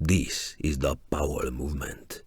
This is the Powell movement.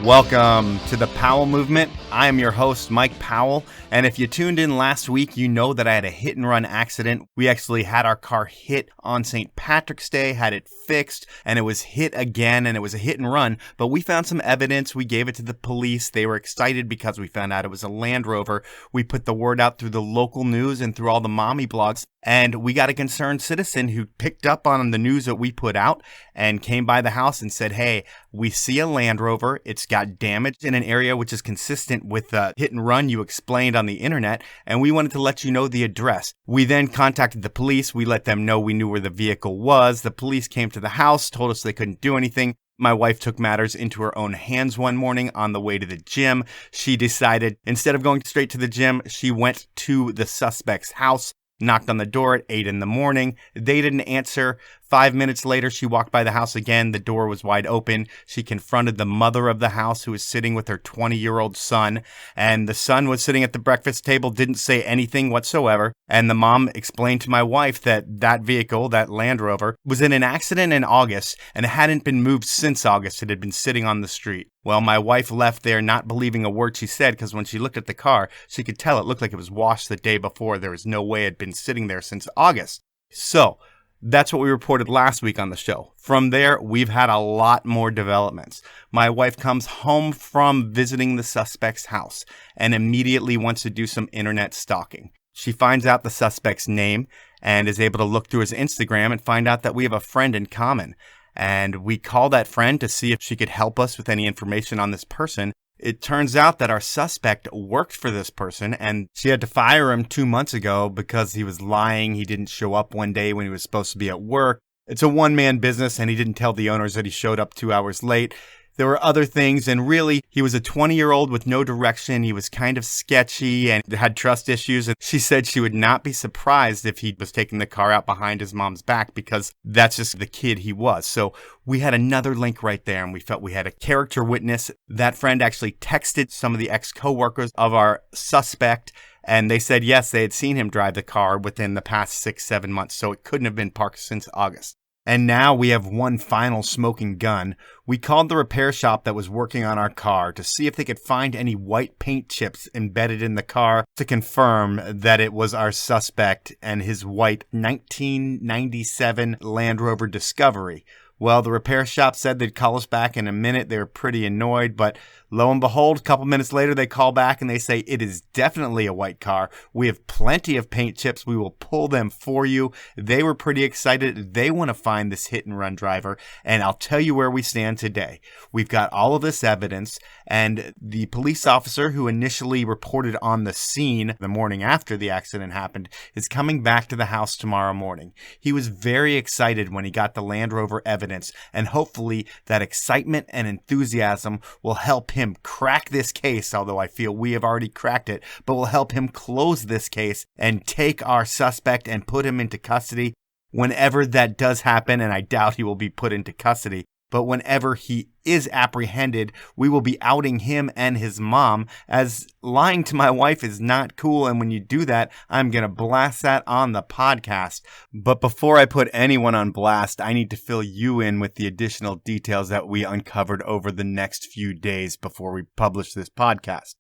Welcome to the Powell movement. I am your host, Mike Powell. And if you tuned in last week, you know that I had a hit and run accident. We actually had our car hit on St. Patrick's Day, had it fixed, and it was hit again, and it was a hit and run. But we found some evidence. We gave it to the police. They were excited because we found out it was a Land Rover. We put the word out through the local news and through all the mommy blogs. And we got a concerned citizen who picked up on the news that we put out and came by the house and said, hey, we see a Land Rover. It's got damage in an area which is consistent with the hit and run you explained on the internet, and we wanted to let you know the address. We then contacted the police. We let them know we knew where the vehicle was. The police came to the house, told us they couldn't do anything. My wife took matters into her own hands one morning on the way to the gym. She decided, instead of going straight to the gym, she went to the suspect's house, knocked on the door at 8 in the morning. They didn't answer. 5 minutes later, she walked by the house again. The door was wide open. She confronted the mother of the house, who was sitting with her 20-year-old son. And the son was sitting at the breakfast table, didn't say anything whatsoever. And the mom explained to my wife that that vehicle, that Land Rover, was in an accident in August and it hadn't been moved since August. It had been sitting on the street. Well, my wife left there not believing a word she said, because when she looked at the car, she could tell it looked like it was washed the day before. There was no way it had been sitting there since August. So that's what we reported last week on the show. From there, we've had a lot more developments. My wife comes home from visiting the suspect's house and immediately wants to do some internet stalking. She finds out the suspect's name and is able to look through his Instagram and find out that we have a friend in common. And we call that friend to see if she could help us with any information on this person. It turns out that our suspect worked for this person, and she had to fire him 2 months ago because he was lying. He didn't show up one day when he was supposed to be at work. It's a one-man business, and he didn't tell the owners that he showed up 2 hours late. There were other things, and really, he was a 20-year-old with no direction. He was kind of sketchy and had trust issues. And she said she would not be surprised if he was taking the car out behind his mom's back, because that's just the kid he was. So we had another link right there, and we felt we had a character witness. That friend actually texted some of the ex-coworkers of our suspect, and they said, yes, they had seen him drive the car within the past 6-7 months, so it couldn't have been parked since August. And now we have one final smoking gun. We called the repair shop that was working on our car to see if they could find any white paint chips embedded in the car to confirm that it was our suspect and his white 1997 Land Rover Discovery. Well, the repair shop said they'd call us back in a minute. They were pretty annoyed, but lo and behold, a couple minutes later, they call back and they say, it is definitely a white car. We have plenty of paint chips. We will pull them for you. They were pretty excited. They want to find this hit and run driver. And I'll tell you where we stand today. We've got all of this evidence, and the police officer who initially reported on the scene the morning after the accident happened is coming back to the house tomorrow morning. He was very excited when he got the Land Rover evidence, and hopefully that excitement and enthusiasm will help him crack this case, although I feel we have already cracked it, but will help him close this case and take our suspect and put him into custody whenever that does happen, and I doubt he will be put into custody. But whenever he is apprehended, we will be outing him and his mom, as lying to my wife is not cool. And when you do that, I'm going to blast that on the podcast. But before I put anyone on blast, I need to fill you in with the additional details that we uncovered over the next few days before we publish this podcast.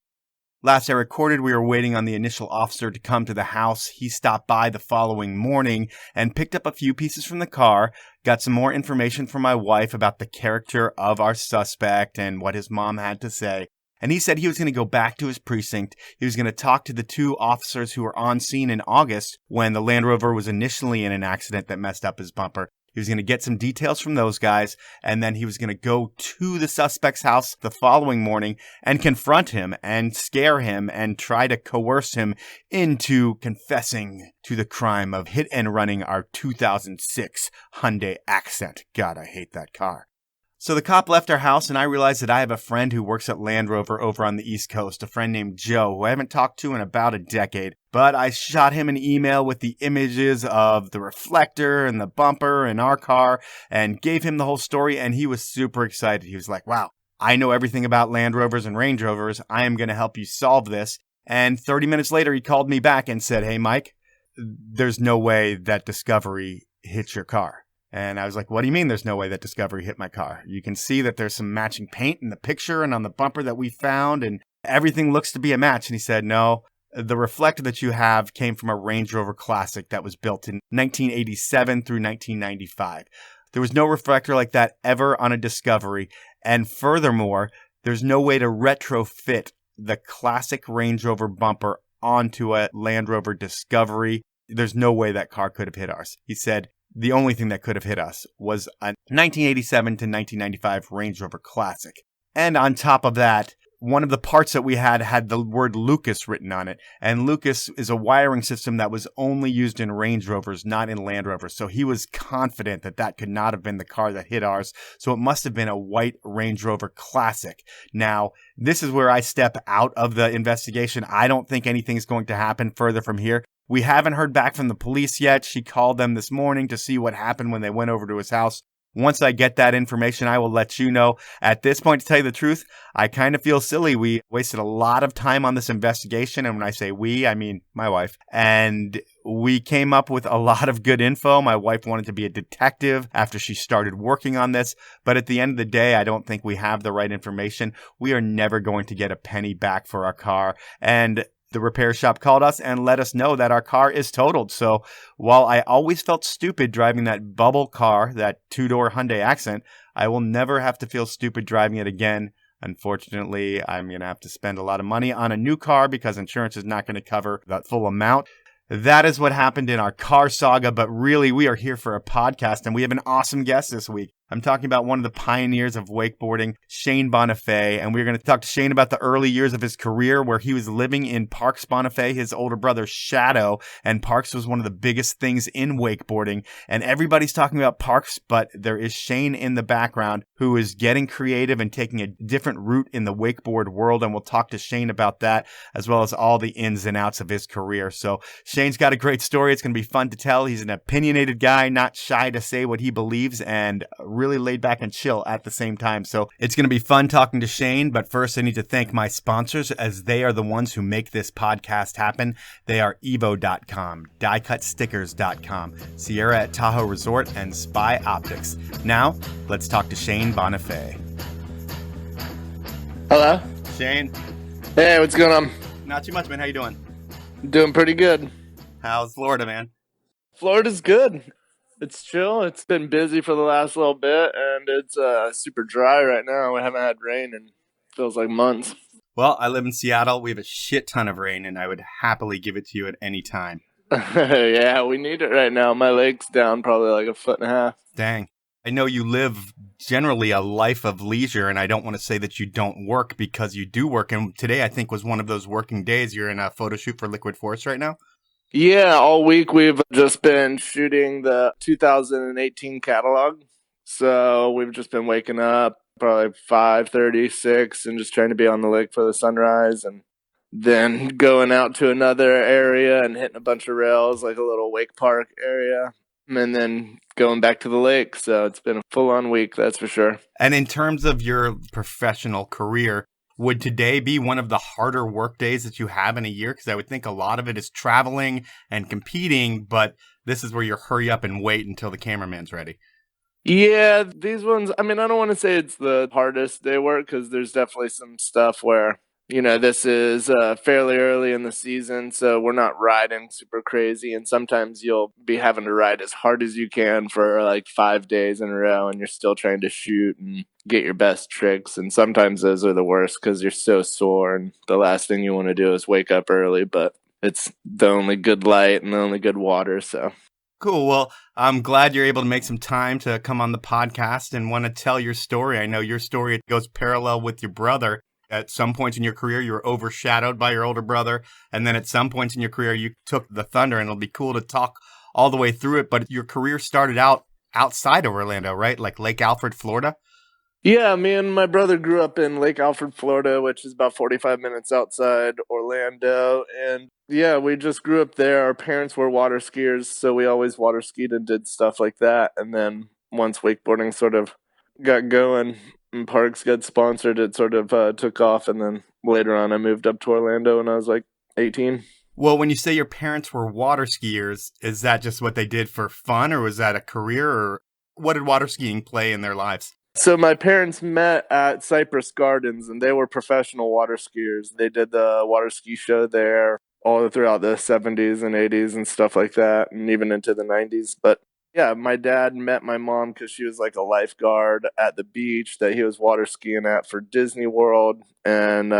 Last I recorded, we were waiting on the initial officer to come to the house. He stopped by the following morning and picked up a few pieces from the car, got some more information from my wife about the character of our suspect and what his mom had to say. And he said he was going to go back to his precinct. He was going to talk to the 2 officers who were on scene in August when the Land Rover was initially in an accident that messed up his bumper. He was going to get some details from those guys, and then he was going to go to the suspect's house the following morning and confront him and scare him and try to coerce him into confessing to the crime of hit and running our 2006 Hyundai Accent. God, I hate that car. So the cop left our house, and I realized that I have a friend who works at Land Rover over on the East Coast, a friend named Joe, who I haven't talked to in about a decade. But I shot him an email with the images of the reflector and the bumper in our car and gave him the whole story, and he was super excited. He was like, wow, I know everything about Land Rovers and Range Rovers. I am going to help you solve this. And 30 minutes later, he called me back and said, "Hey, Mike, there's no way that Discovery hit your car." And I was like, "What do you mean there's no way that Discovery hit my car? You can see that there's some matching paint in the picture and on the bumper that we found, and everything looks to be a match." And he said, "No, the reflector that you have came from a Range Rover Classic that was built in 1987 through 1995. There was no reflector like that ever on a Discovery. And furthermore, there's no way to retrofit the classic Range Rover bumper onto a Land Rover Discovery. There's no way that car could have hit ours." He said the only thing that could have hit us was a 1987 to 1995 Range Rover Classic. And on top of that, one of the parts that we had the word Lucas written on it. And Lucas is a wiring system that was only used in Range Rovers, not in Land Rovers. So he was confident that that could not have been the car that hit ours. So it must have been a white Range Rover Classic. Now, this is where I step out of the investigation. I don't think anything's going to happen further from here. We haven't heard back from the police yet. She called them this morning to see what happened when they went over to his house. Once I get that information, I will let you know. At this point, to tell you the truth, I kind of feel silly. We wasted a lot of time on this investigation. And when I say we, I mean my wife. And we came up with a lot of good info. My wife wanted to be a detective after she started working on this. But at the end of the day, I don't think we have the right information. We are never going to get a penny back for our car. And the repair shop called us and let us know that our car is totaled. So while I always felt stupid driving that bubble car, that two-door Hyundai Accent, I will never have to feel stupid driving it again. Unfortunately, I'm going to have to spend a lot of money on a new car because insurance is not going to cover that full amount. That is what happened in our car saga, but really we are here for a podcast and we have an awesome guest this week. I'm talking about one of the pioneers of wakeboarding, Shane Bonifay, and we're going to talk to Shane about the early years of his career where he was living in Parks Bonifay, his older brother's shadow, and Parks was one of the biggest things in wakeboarding, and everybody's talking about Parks, but there is Shane in the background who is getting creative and taking a different route in the wakeboard world, and we'll talk to Shane about that, as well as all the ins and outs of his career. So Shane's got a great story. It's going to be fun to tell. He's an opinionated guy, not shy to say what he believes, and really laid back and chill at the same time. So it's going to be fun talking to Shane, but first I need to thank my sponsors as they are the ones who make this podcast happen. They are evo.com, diecutstickers.com, Sierra at Tahoe Resort, and Spy Optics. Now, let's talk to Shane Bonifay. Hello? Shane. Hey, what's going on? Not too much, man. How you doing? Doing pretty good. How's Florida, man? Florida's good. It's chill. It's been busy for the last little bit, and it's super dry right now. We haven't had rain in feels like months. Well, I live in Seattle. We have a shit ton of rain, and I would happily give it to you at any time. Yeah, we need it right now. My lake's down probably like 1.5 feet. Dang. I know you live generally a life of leisure, and I don't want to say that you don't work because you do work. And today, I think, was one of those working days. You're in a photo shoot for Liquid Force right now? Yeah, all week we've just been shooting the 2018 catalog. So we've just been waking up probably 5:30, 6, and just trying to be on the lake for the sunrise, and then going out to another area and hitting a bunch of rails, like a little wake park area, and then going back to the lake. So it's been a full-on week, that's for sure. And in terms of your professional career, would today be one of the harder work days that you have in a year? Because I would think a lot of it is traveling and competing, but this is where you hurry up and wait until the cameraman's ready. Yeah, these ones, I mean, I don't want to say it's the hardest day work because there's definitely some stuff where, you know, this is fairly early in the season, so we're not riding super crazy. And sometimes you'll be having to ride as hard as you can for like 5 days in a row, and you're still trying to shoot and get your best tricks. And sometimes those are the worst because you're so sore, and the last thing you want to do is wake up early, but it's the only good light and the only good water, so. Cool. Well, I'm glad you're able to make some time to come on the podcast and want to tell your story. I know your story goes parallel with your brother. At some points in your career, you were overshadowed by your older brother. And then at some points in your career, you took the thunder, and it'll be cool to talk all the way through it. But your career started out outside of Orlando, right? Like Lake Alfred, Florida? Yeah, me and my brother grew up in Lake Alfred, Florida, which is about 45 minutes outside Orlando. And yeah, we just grew up there. Our parents were water skiers, so we always water skied and did stuff like that. And then once wakeboarding sort of got going and Parks got sponsored, it sort of took off. And then later on, I moved up to Orlando, and I was like, 18. Well, when you say your parents were water skiers, is that just what they did for fun, or was that a career, or what did water skiing play in their lives? So my parents met at Cypress Gardens, and they were professional water skiers. They did the water ski show there all throughout the 70s and 80s and stuff like that, and even into the 90s. But yeah, my dad met my mom because she was like a lifeguard at the beach that he was water skiing at for Disney World. And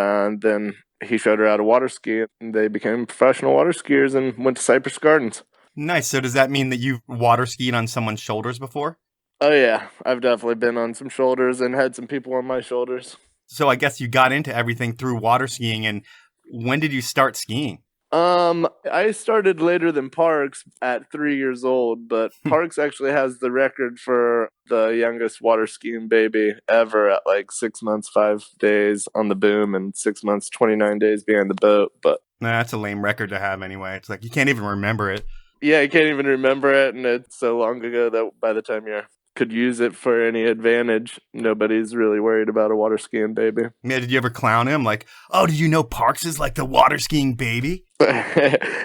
then he showed her how to water ski, and they became professional water skiers and went to Cypress Gardens. Nice. So does that mean that you've water skied on someone's shoulders before? Oh, yeah. I've definitely been on some shoulders and had some people on my shoulders. So I guess you got into everything through water skiing. And when did you start skiing? I started later than Parks at 3 years old, but Parks actually has the record for the youngest water skiing baby ever at like 6 months, 5 days on the boom and 6 months, 29 days behind the boat. But Nah, that's a lame record to have anyway. It's like you can't even remember it. yeah, I can't even remember it, and it's so long ago that by the time you could use it for any advantage, nobody's really worried about a water skiing baby. Yeah, did you ever clown him? Like, oh, did you know Parks is like the water skiing baby?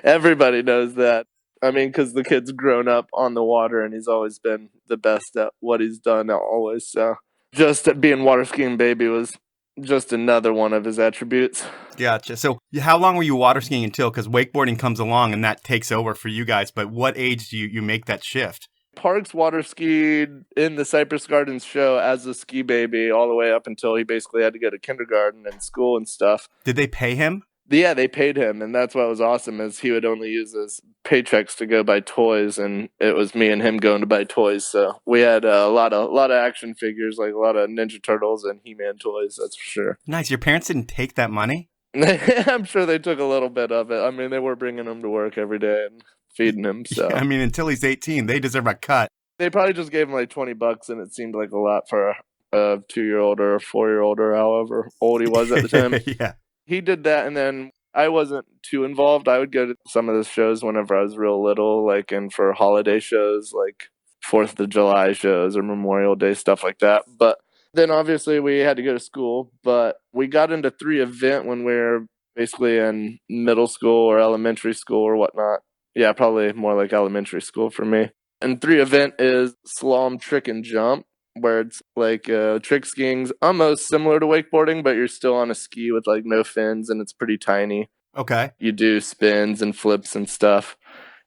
Everybody knows that. I mean, because the kid's grown up on the water, and he's always been the best at what he's done always. So just being water skiing baby was just another one of his attributes. Gotcha. So how long were you water skiing until? Because wakeboarding comes along and that takes over for you guys. But what age do you make that shift? Parks water skied in the Cypress Gardens show as a ski baby all the way up until he basically had to go to kindergarten and school and stuff. Did they pay him? Yeah, they paid him, and that's what was awesome is he would only use his paychecks to go buy toys, and it was me and him going to buy toys. So we had a lot of action figures, like a lot of Ninja Turtles and He-Man toys, that's for sure. Nice. Your parents didn't take that money? I'm sure they took a little bit of it. I mean, they were bringing him to work every day and feeding him. So I mean, until he's 18, they deserve a cut. they probably just gave him like $20, and it seemed like a lot for a 2-year-old or a 4-year-old or however old he was at the time. Yeah. He did that, and then I wasn't too involved. I would go to some of the shows whenever I was real little, like and for holiday shows, like 4th of July shows or Memorial Day, stuff like that. But then obviously we had to go to school, but we got into 3-event when we were basically in middle school or elementary school or whatnot. Yeah, probably more like elementary school for me. And 3-event is slalom, trick, and jump, where it's like trick skiing's almost similar to wakeboarding, but you're still on a ski with like no fins and it's pretty tiny. Okay. You do spins and flips and stuff.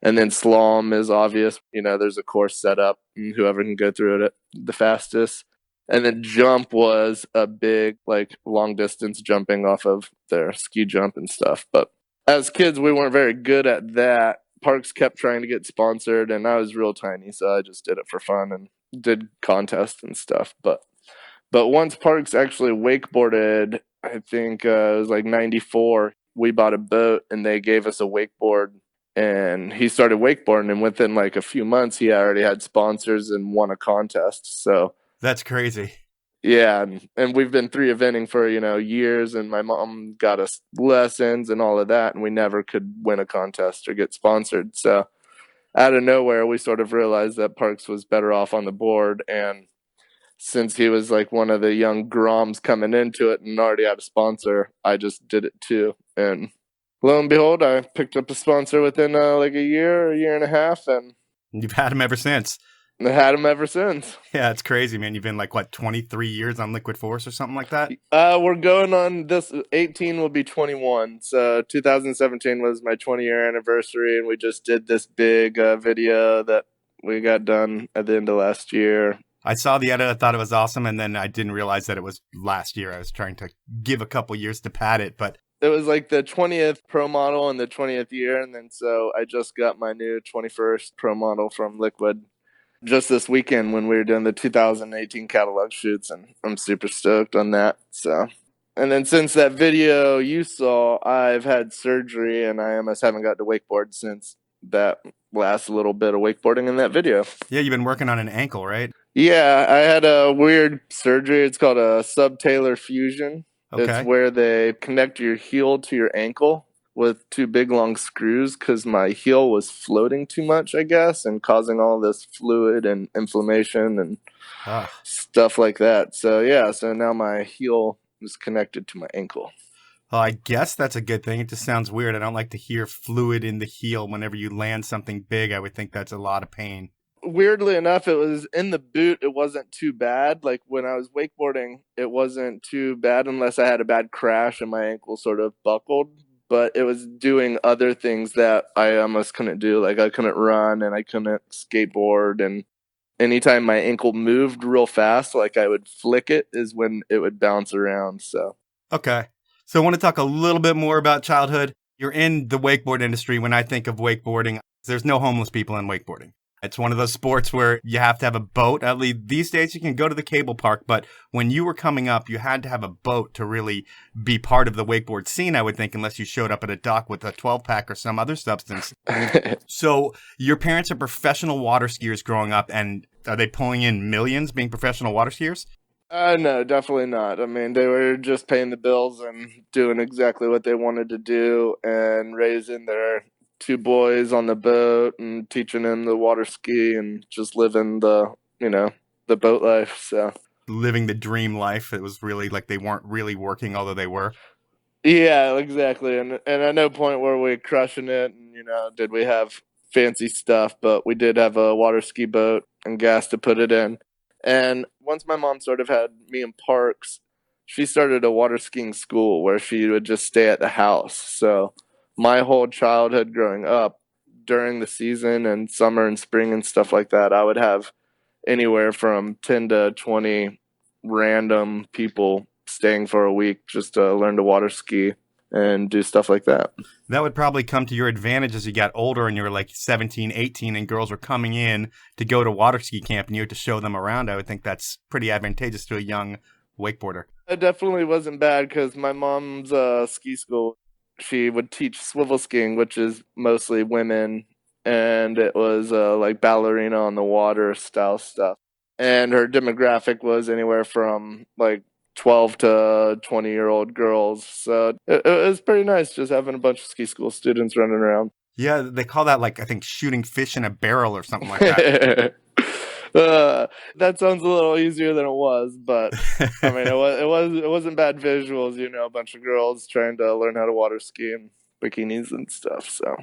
And then slalom is obvious. You know, there's a course set up and whoever can go through it the fastest. And then jump was a big, like, long distance jumping off of their ski jump and stuff. But as kids, we weren't very good at that. Parks kept trying to get sponsored, and I was real tiny, so I just did it for fun and did contests and stuff. But once Parks actually wakeboarded, I think it was like 94, we bought a boat, and they gave us a wakeboard. And he started wakeboarding, and within like a few months, he already had sponsors and won a contest. So that's crazy. Yeah, and we've been 3-eventing for, years, and my mom got us lessons and all of that, and we never could win a contest or get sponsored. So out of nowhere, we sort of realized that Parks was better off on the board, and since he was like one of the young Groms coming into it and already had a sponsor, I just did it too. And lo and behold, I picked up a sponsor within like a year and a half, and you've had him ever since. I had him ever since. Yeah, it's crazy, man. You've been like, what, 23 years on Liquid Force or something like that? We're going on this, 18 will be 21. So 2017 was my 20-year anniversary, and we just did this big video that we got done at the end of last year. I saw the edit. I thought it was awesome, and then I didn't realize that it was last year. I was trying to give a couple years to pad it, but it was like the 20th pro model in the 20th year, and then so I just got my new 21st pro model from Liquid just this weekend when we were doing the 2018 catalog shoots, and I'm super stoked on that. So, and then since that video you saw, I've had surgery, and I almost haven't got to wakeboard since that last little bit of wakeboarding in that video. Yeah, you've been working on an ankle, right? Yeah, I had a weird surgery. It's called a subtalar fusion. Okay. It's where they connect your heel to your ankle with 2 big long screws because my heel was floating too much, I guess, and causing all this fluid and inflammation and stuff like that. So, yeah, so now my heel is connected to my ankle. Well, I guess that's a good thing. It just sounds weird. I don't like to hear fluid in the heel whenever you land something big. I would think that's a lot of pain. Weirdly enough, it was in the boot. It wasn't too bad. Like when I was wakeboarding, it wasn't too bad unless I had a bad crash and my ankle sort of buckled. But it was doing other things that I almost couldn't do. Like I couldn't run and I couldn't skateboard. And anytime my ankle moved real fast, like I would flick it, is when it would bounce around. So Okay. So I want to talk a little bit more about childhood. You're in the wakeboard industry. When I think of wakeboarding, there's no homeless people in wakeboarding. It's one of those sports where you have to have a boat. At least these days you can go to the cable park, but when you were coming up, you had to have a boat to really be part of the wakeboard scene, I would think, unless you showed up at a dock with a 12-pack or some other substance. So your parents are professional water skiers growing up, and are they pulling in millions being professional water skiers? No, definitely not. I mean, they were just paying the bills and doing exactly what they wanted to do and raising their two boys on the boat and teaching them the water ski and just living the boat life. So, Living the dream life. It was really like they weren't really working, although they were. yeah, exactly. And at no point were we crushing it. And, did we have fancy stuff, but we did have a water ski boat and gas to put it in. And once my mom sort of had me in parks, she started a water skiing school where she would just stay at the house. So my whole childhood growing up, during the season and summer and spring and stuff like that, I would have anywhere from 10 to 20 random people staying for a week just to learn to water ski and do stuff like that. That would probably come to your advantage as you got older and you were like 17, 18 and girls were coming in to go to water ski camp and you had to show them around. I would think that's pretty advantageous to a young wakeboarder. It definitely wasn't bad because my mom's ski school, she would teach swivel skiing, which is mostly women, and it was like ballerina on the water style stuff. And her demographic was anywhere from like 12 to 20-year-old girls. So it was pretty nice just having a bunch of ski school students running around. Yeah, they call that like, I think, shooting fish in a barrel or something like that. That sounds a little easier than it was, but I mean, it wasn't bad visuals. A bunch of girls trying to learn how to water ski in bikinis and stuff. So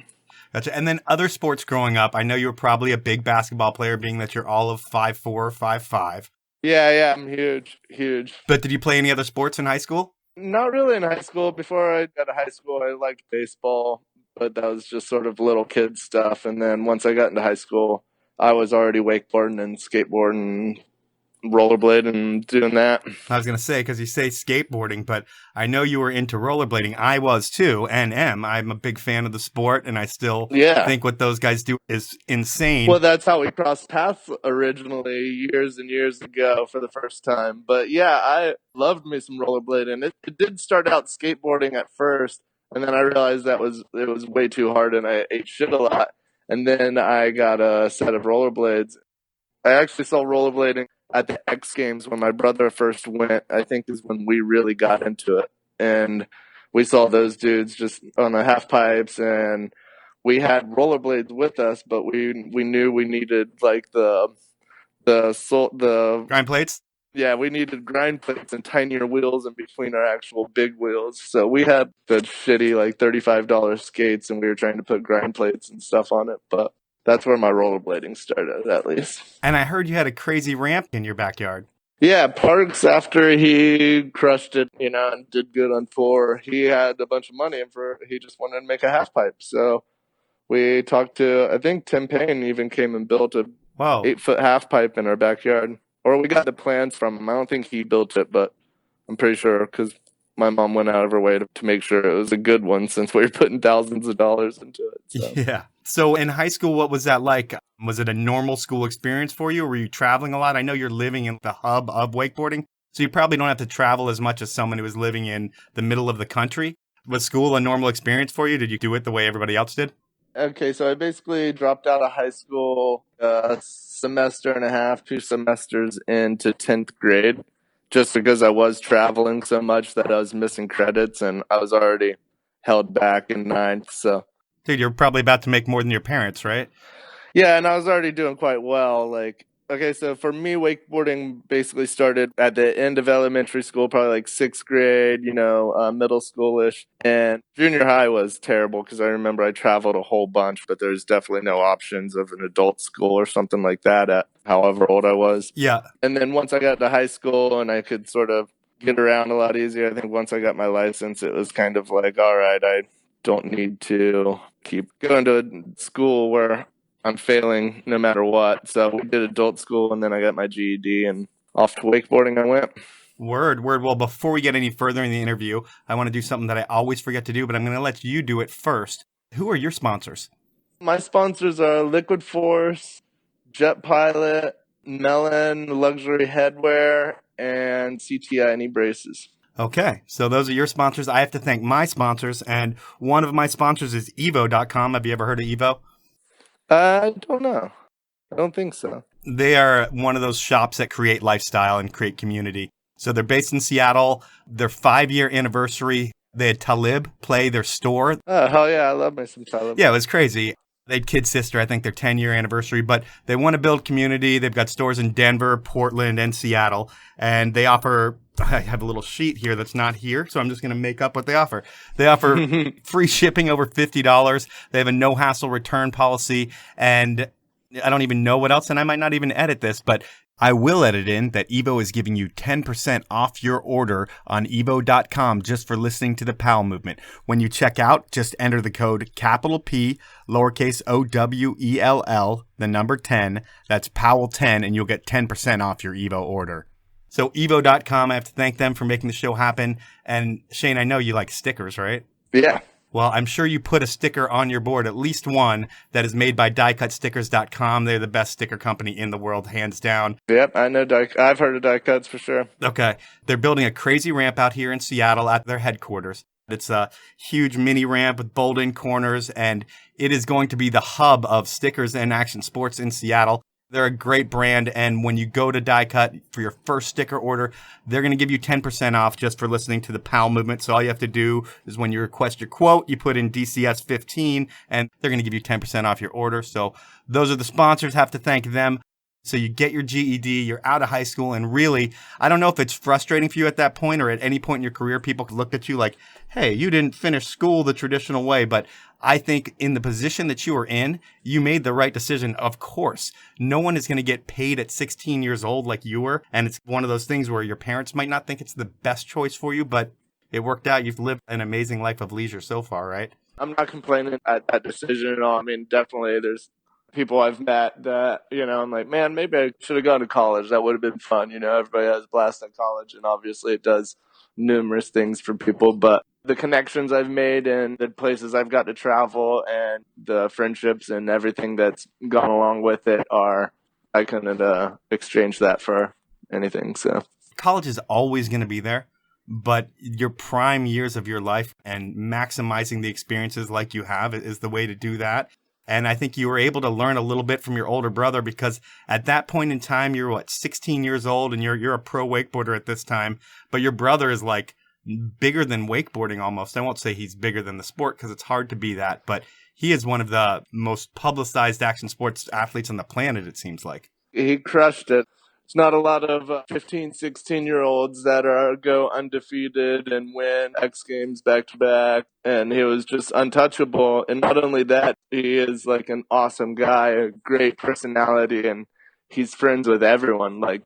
Gotcha. And then other sports growing up, I know you were probably a big basketball player, being that you're all of 5'4", 5'5". yeah, I'm huge. But did you play any other sports in high school? Not really in high school. Before I got to high school, I liked baseball, but that was just sort of little kid stuff. And then once I got into high school, I was already wakeboarding and skateboarding, rollerblading, and doing that. I was going to say, because you say skateboarding, but I know you were into rollerblading. I was too, and am. I'm a big fan of the sport, and I still think what those guys do is insane. Well, that's how we crossed paths originally years and years ago for the first time. But yeah, I loved me some rollerblading. It did start out skateboarding at first, and then I realized it was way too hard, and I ate shit a lot. And then I got a set of rollerblades. I actually saw rollerblading at the X Games when my brother first went. I think is when we really got into it, and we saw those dudes just on the half pipes, and we had rollerblades with us, but we knew we needed like the Grind plates? yeah, we needed grind plates and tinier wheels in between our actual big wheels. So we had the shitty like $35 skates, and we were trying to put grind plates and stuff on it. But that's where my rollerblading started, at least. And I heard you had a crazy ramp in your backyard. Yeah, Parks, after he crushed it, and did good on tour, he had a bunch of money, and he just wanted to make a half pipe. So we talked to, I think Tim Payne even came and built a 8-foot half pipe in our backyard. Or we got the plans from him. I don't think he built it, but I'm pretty sure because my mom went out of her way to make sure it was a good one since we were putting thousands of dollars into it. So. Yeah. So in high school, what was that like? Was it a normal school experience for you? Or were you traveling a lot? I know you're living in the hub of wakeboarding, so you probably don't have to travel as much as someone who was living in the middle of the country. Was school a normal experience for you? Did you do it the way everybody else did? Okay, so I basically dropped out of high school a semester and a half, 2 semesters into 10th grade, just because I was traveling so much that I was missing credits, and I was already held back in 9th. So, dude, you're probably about to make more than your parents, right? Yeah, and I was already doing quite well. Like Okay, so for me, wakeboarding basically started at the end of elementary school, probably like sixth grade, middle schoolish. And junior high was terrible because I remember I traveled a whole bunch, but there's definitely no options of an adult school or something like that at however old I was. Yeah. And then once I got to high school and I could sort of get around a lot easier, I think once I got my license, it was kind of like, all right, I don't need to keep going to a school where I'm failing no matter what. So we did adult school, and then I got my GED, and off to wakeboarding I went. Word. Well, before we get any further in the interview, I want to do something that I always forget to do, but I'm going to let you do it first. Who are your sponsors? My sponsors are Liquid Force, Jet Pilot, Melon Luxury Headwear, and CTI knee braces. Okay, so those are your sponsors. I have to thank my sponsors, and one of my sponsors is Evo.com. Have you ever heard of Evo? I don't know. I don't think so. They are one of those shops that create lifestyle and create community. So they're based in Seattle. Their 5-year anniversary, they had Talib play their store. Oh, hell yeah. I love my some Talib. Yeah, it was crazy. They had Kid Sister, I think their 10-year anniversary, but they want to build community. They've got stores in Denver, Portland, and Seattle, and they offer, I have a little sheet here that's not here, so I'm just going to make up what they offer. They offer free shipping over $50. They have a no-hassle return policy, and I don't even know what else, and I might not even edit this, but I will edit in that Evo is giving you 10% off your order on Evo.com just for listening to the Powell movement. When you check out, just enter the code capital P, lowercase OWELL, the number 10. That's Powell 10, and you'll get 10% off your Evo order. So Evo.com, I have to thank them for making the show happen. And Shane, I know you like stickers, right? Yeah. Well, I'm sure you put a sticker on your board, at least one, that is made by diecutstickers.com. They're the best sticker company in the world, hands down. Yep, I know I've heard of die cuts for sure. Okay. They're building a crazy ramp out here in Seattle at their headquarters. It's a huge mini ramp with bold-in corners, and it is going to be the hub of stickers and action sports in Seattle. They're a great brand, and when you go to Die Cut for your first sticker order, they're going to give you 10% off just for listening to the Powell movement. So all you have to do is when you request your quote, you put in DCS15, and they're going to give you 10% off your order. So those are the sponsors. Have to thank them. So you get your GED, you're out of high school, and really, I don't know if it's frustrating for you at that point or at any point in your career, people could look at you like, hey, you didn't finish school the traditional way, but I think in the position that you were in, you made the right decision. Of course, no one is going to get paid at 16 years old like you were, and it's one of those things where your parents might not think it's the best choice for you, but it worked out. You've lived an amazing life of leisure so far, right? I'm not complaining at that decision at all. I mean, definitely there's people I've met that, I'm like, man, maybe I should have gone to college. That would have been fun. Everybody has a blast at college, and obviously it does numerous things for people. But the connections I've made and the places I've got to travel and the friendships and everything that's gone along with it I couldn't exchange that for anything. So college is always going to be there, but your prime years of your life and maximizing the experiences like you have is the way to do that. And I think you were able to learn a little bit from your older brother because at that point in time, you're 16 years old and you're a pro wakeboarder at this time. But your brother is like bigger than wakeboarding almost. I won't say he's bigger than the sport because it's hard to be that, but he is one of the most publicized action sports athletes on the planet, it seems like. He crushed it. It's not a lot of 15, 16-year-olds that go undefeated and win X Games back-to-back, and he was just untouchable. And not only that, he is like an awesome guy, a great personality, and he's friends with everyone. Like,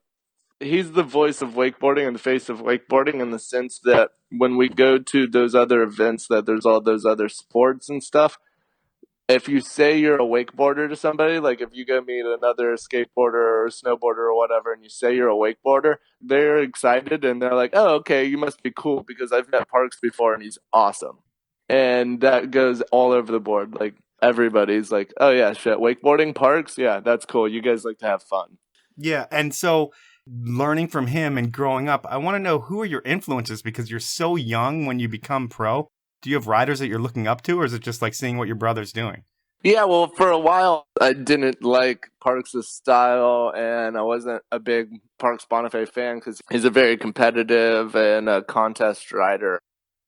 he's the voice of wakeboarding and the face of wakeboarding in the sense that when we go to those other events that there's all those other sports and stuff, if you say you're a wakeboarder to somebody, like if you go meet another skateboarder or snowboarder or whatever, and you say you're a wakeboarder, they're excited and they're like, oh, okay, you must be cool because I've met Parks before and he's awesome. And that goes all over the board. Like everybody's like, oh yeah, shit, wakeboarding, Parks? Yeah, that's cool. You guys like to have fun. Yeah, and so learning from him and growing up, I want to know who are your influences because you're so young when you become pro. Do you have riders that you're looking up to, or is it just like seeing what your brother's doing? Yeah, well, for a while, I didn't like Parks' style, and I wasn't a big Parks Bonifay fan because he's a very competitive and a contest rider.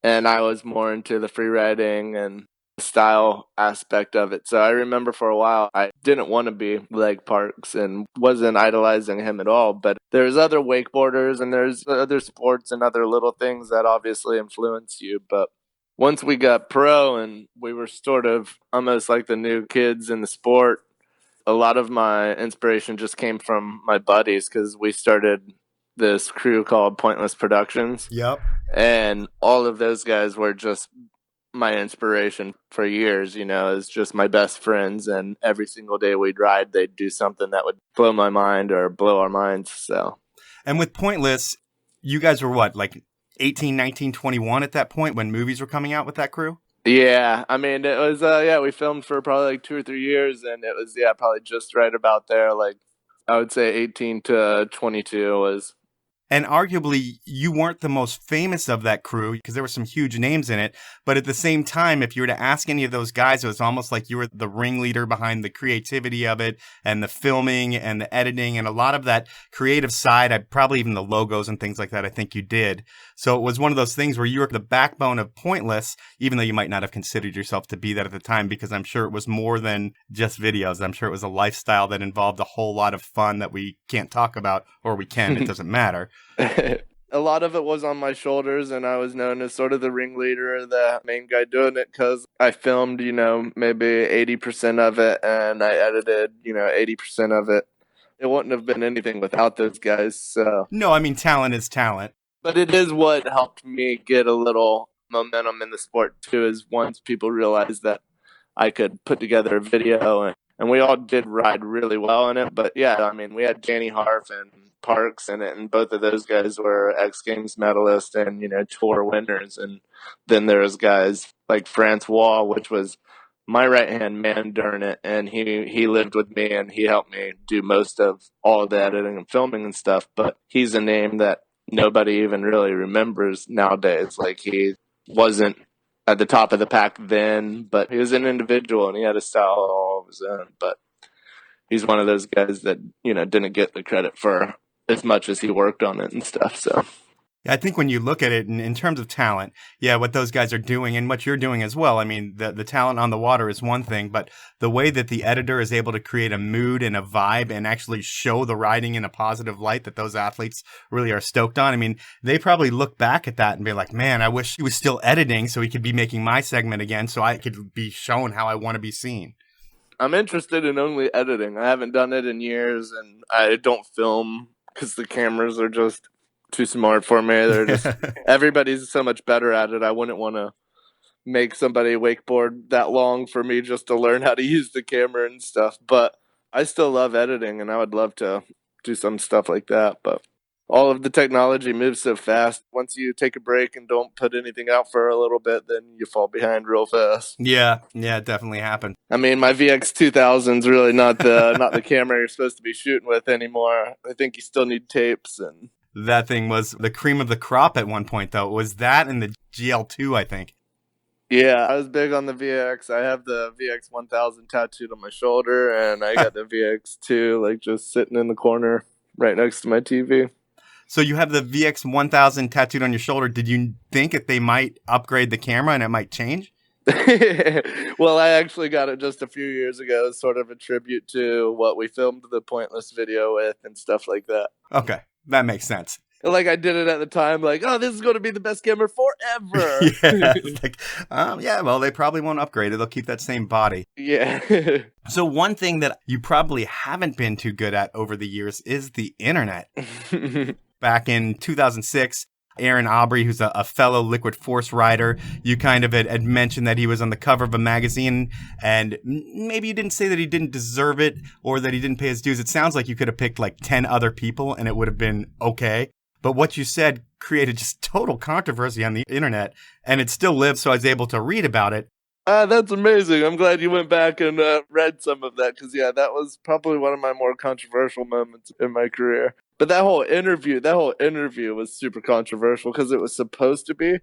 And I was more into the free riding and style aspect of it. So I remember for a while I didn't want to be like Parks and wasn't idolizing him at all. But there's other wakeboarders and there's other sports and other little things that obviously influence you. But once we got pro and we were sort of almost like the new kids in the sport, a lot of my inspiration just came from my buddies because we started this crew called Pointless Productions. Yep. And all of those guys were just my inspiration for years, as just my best friends. And every single day we'd ride, they'd do something that would blow my mind or blow our minds. So, and with Pointless, you guys were what, like 18, 19, 21 at that point when movies were coming out with that crew? Yeah, I mean, it was, we filmed for probably like 2 or 3 years, and it was, probably just right about there. Like, I would say 18 to 22 was. And arguably, you weren't the most famous of that crew because there were some huge names in it. But at the same time, if you were to ask any of those guys, it was almost like you were the ringleader behind the creativity of it and the filming and the editing and a lot of that creative side. Probably even the logos and things like that, I think you did. So it was one of those things where you were the backbone of Pointless, even though you might not have considered yourself to be that at the time, because I'm sure it was more than just videos. I'm sure it was a lifestyle that involved a whole lot of fun that we can't talk about, or we can, it doesn't matter. A lot of it was on my shoulders, and I was known as sort of the ringleader, the main guy doing it, because I filmed, maybe 80% of it, and I edited, 80% of it. It wouldn't have been anything without those guys. So. No, I mean, talent is talent. But it is what helped me get a little momentum in the sport, too, is once people realized that I could put together a video, and we all did ride really well in it. But, yeah, I mean, we had Danny Harf and Parks in it, and both of those guys were X Games medalists and, tour winners. And then there's guys like Francois, which was my right-hand man during it, and he lived with me, and he helped me do most of all of the editing and filming and stuff. But he's a name that nobody even really remembers nowadays. Like, he wasn't at the top of the pack then, but he was an individual and he had a style all of his own. But he's one of those guys that, didn't get the credit for as much as he worked on it and stuff. So I think when you look at it in terms of talent, what those guys are doing and what you're doing as well. I mean, the talent on the water is one thing, but the way that the editor is able to create a mood and a vibe and actually show the riding in a positive light that those athletes really are stoked on. I mean, they probably look back at that and be like, man, I wish he was still editing so he could be making my segment again so I could be shown how I want to be seen. I'm interested in only editing. I haven't done it in years, and I don't film because the cameras are just too smart for me. They're just everybody's so much better at it. I wouldn't want to make somebody wakeboard that long for me just to learn how to use the camera and stuff. But I still love editing, and I would love to do some stuff like that. But all of the technology moves so fast. Once you take a break and don't put anything out for a little bit, then you fall behind real fast. Yeah, it definitely happened. I mean, my VX 2000 is really not the camera you're supposed to be shooting with anymore. I think you still need tapes. And that thing was the cream of the crop at one point, though. It was that and the GL2, I think. Yeah, I was big on the VX. I have the VX 1000 tattooed on my shoulder, and I got the VX2 like just sitting in the corner right next to my TV. So you have the VX 1000 tattooed on your shoulder. Did you think that they might upgrade the camera and it might change? Well, I actually got it just a few years ago as sort of a tribute to what we filmed the Pointless video with and stuff like that. Okay, that makes sense. Like, I did it at the time, like, oh, this is going to be the best camera forever. Well, they probably won't upgrade it. They'll keep that same body. Yeah. So one thing that you probably haven't been too good at over the years is the internet. Back in 2006, Aaron Aubrey, who's a fellow Liquid Force rider, you kind of had mentioned that he was on the cover of a magazine, and maybe you didn't say that he didn't deserve it or that he didn't pay his dues. It sounds like you could have picked like 10 other people and it would have been okay. But what you said created just total controversy on the internet, and it still lives, so I was able to read about it. That's amazing. I'm glad you went back and read some of that, because, that was probably one of my more controversial moments in my career. But that whole interview was super controversial because it was supposed to be,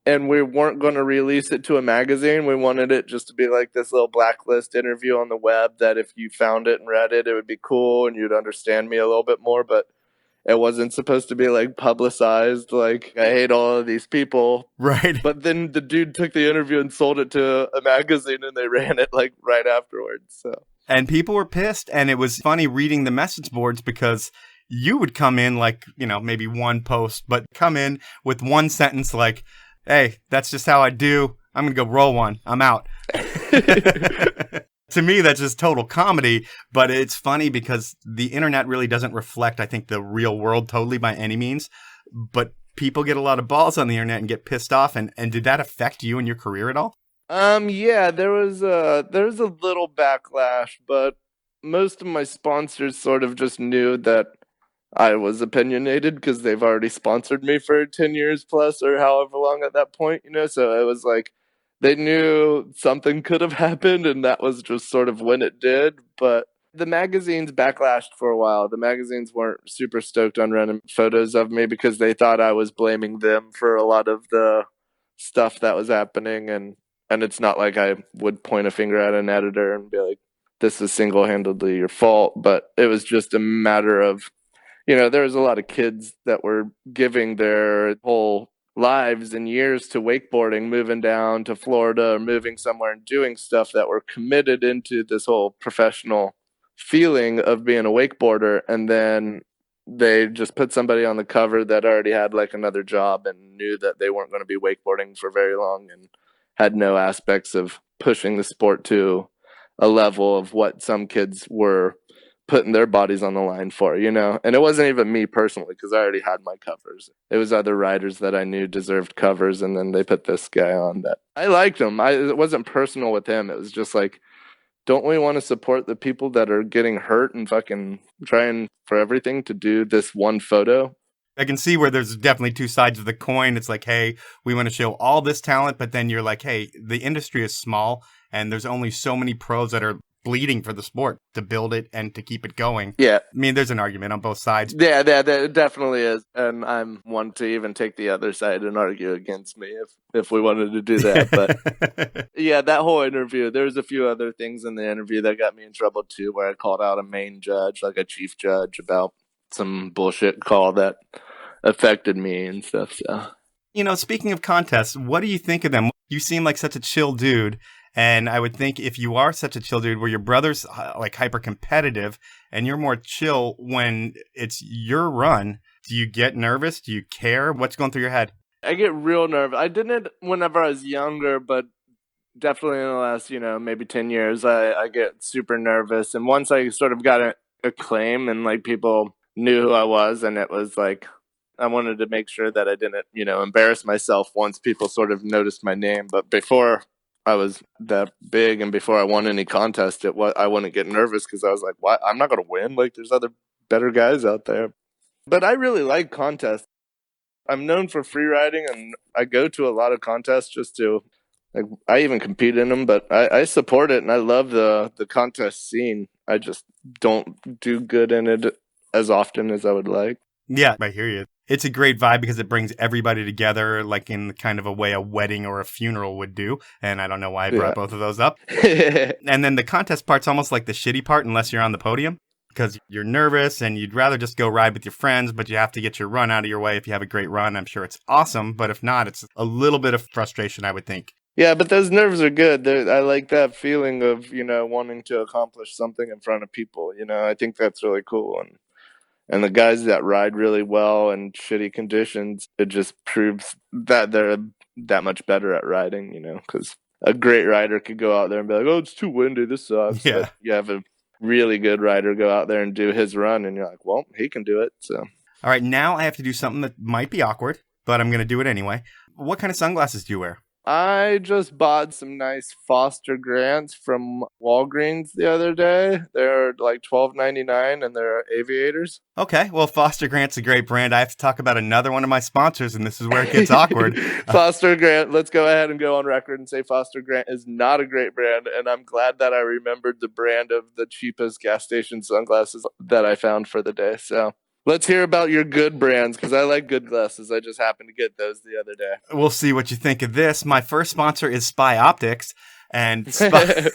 and we weren't going to release it to a magazine. We wanted it just to be like this little blacklist interview on the web that if you found it and read it, it would be cool and you'd understand me a little bit more. But it wasn't supposed to be like publicized. Like, I hate all of these people. Right. But then the dude took the interview and sold it to a magazine, and they ran it like right afterwards. So. And people were pissed. And it was funny reading the message boards because you would come in like, maybe one post, but come in with one sentence like, hey, that's just how I do. I'm going to go roll one. I'm out. To me, that's just total comedy. But it's funny because the internet really doesn't reflect, I think, the real world totally by any means. But people get a lot of balls on the internet and get pissed off. And did that affect you and your career at all? Yeah, there was a little backlash, but most of my sponsors sort of just knew that I was opinionated because they've already sponsored me for 10 years plus or however long at that point, so it was like they knew something could have happened, and that was just sort of when it did. But the magazines backlashed for a while. The magazines weren't super stoked on running photos of me because they thought I was blaming them for a lot of the stuff that was happening, and it's not like I would point a finger at an editor and be like, this is single-handedly your fault, but it was just a matter of, there was a lot of kids that were giving their whole lives and years to wakeboarding, moving down to Florida or moving somewhere and doing stuff that were committed into this whole professional feeling of being a wakeboarder. And then they just put somebody on the cover that already had like another job and knew that they weren't going to be wakeboarding for very long and had no aspects of pushing the sport to a level of what some kids were putting their bodies on the line for, and it wasn't even me personally because I already had my covers. It was other riders that I knew deserved covers, and then they put this guy on that I liked him. It wasn't personal with him. It was just like, don't we want to support the people that are getting hurt and fucking trying for everything to do this one photo? I can see where there's definitely two sides of the coin. It's like, hey, we want to show all this talent, but then you're like, hey, the industry is small and there's only so many pros that are bleeding for the sport to build it and to keep it going. Yeah. I mean, there's an argument on both sides. Yeah, there definitely is. And I'm one to even take the other side and argue against me if we wanted to do that. But yeah, that whole interview, there's a few other things in the interview that got me in trouble too, where I called out a main judge, like a chief judge, about some bullshit call that affected me and stuff. So, speaking of contests, what do you think of them? You seem like such a chill dude. And I would think if you are such a chill dude where your brother's like hyper competitive and you're more chill when it's your run, do you get nervous? Do you care? What's going through your head? I get real nervous. I didn't whenever I was younger, but definitely in the last, maybe 10 years, I get super nervous. And once I sort of got a claim and like people knew who I was, and it was like, I wanted to make sure that I didn't, embarrass myself once people sort of noticed my name. But before I was that big and before I won any contest, I wouldn't get nervous because I was like, what? I'm not going to win. Like, there's other better guys out there. But I really like contests. I'm known for free riding, and I go to a lot of contests just to, like, I even compete in them, but I support it, and I love the contest scene. I just don't do good in it as often as I would like. Yeah, I hear you. It's a great vibe because it brings everybody together, like in kind of a way a wedding or a funeral would do. And I don't know why I brought both of those up. And then the contest part's almost like the shitty part unless you're on the podium because you're nervous and you'd rather just go ride with your friends, but you have to get your run out of your way. If you have a great run, I'm sure it's awesome. But if not, it's a little bit of frustration, I would think. Yeah, but those nerves are good. I like that feeling of, wanting to accomplish something in front of people. I think that's really cool. And the guys that ride really well in shitty conditions, it just proves that they're that much better at riding, because a great rider could go out there and be like, oh, it's too windy, this sucks. Yeah. But you have a really good rider go out there and do his run, and you're like, well, he can do it. So, all right, now I have to do something that might be awkward, but I'm going to do it anyway. What kind of sunglasses do you wear? I just bought some nice Foster Grants from Walgreens the other day. They're like $12.99 and they're aviators. Okay, well, Foster Grant's a great brand. I have to talk about another one of my sponsors, and this is where it gets awkward. Foster Grant, let's go ahead and go on record and say Foster Grant is not a great brand, and I'm glad that I remembered the brand of the cheapest gas station sunglasses that I found for the day. So let's hear about your good brands, because I like good glasses. I just happened to get those the other day. We'll see what you think of this. My first sponsor is Spy Optics. And Spy,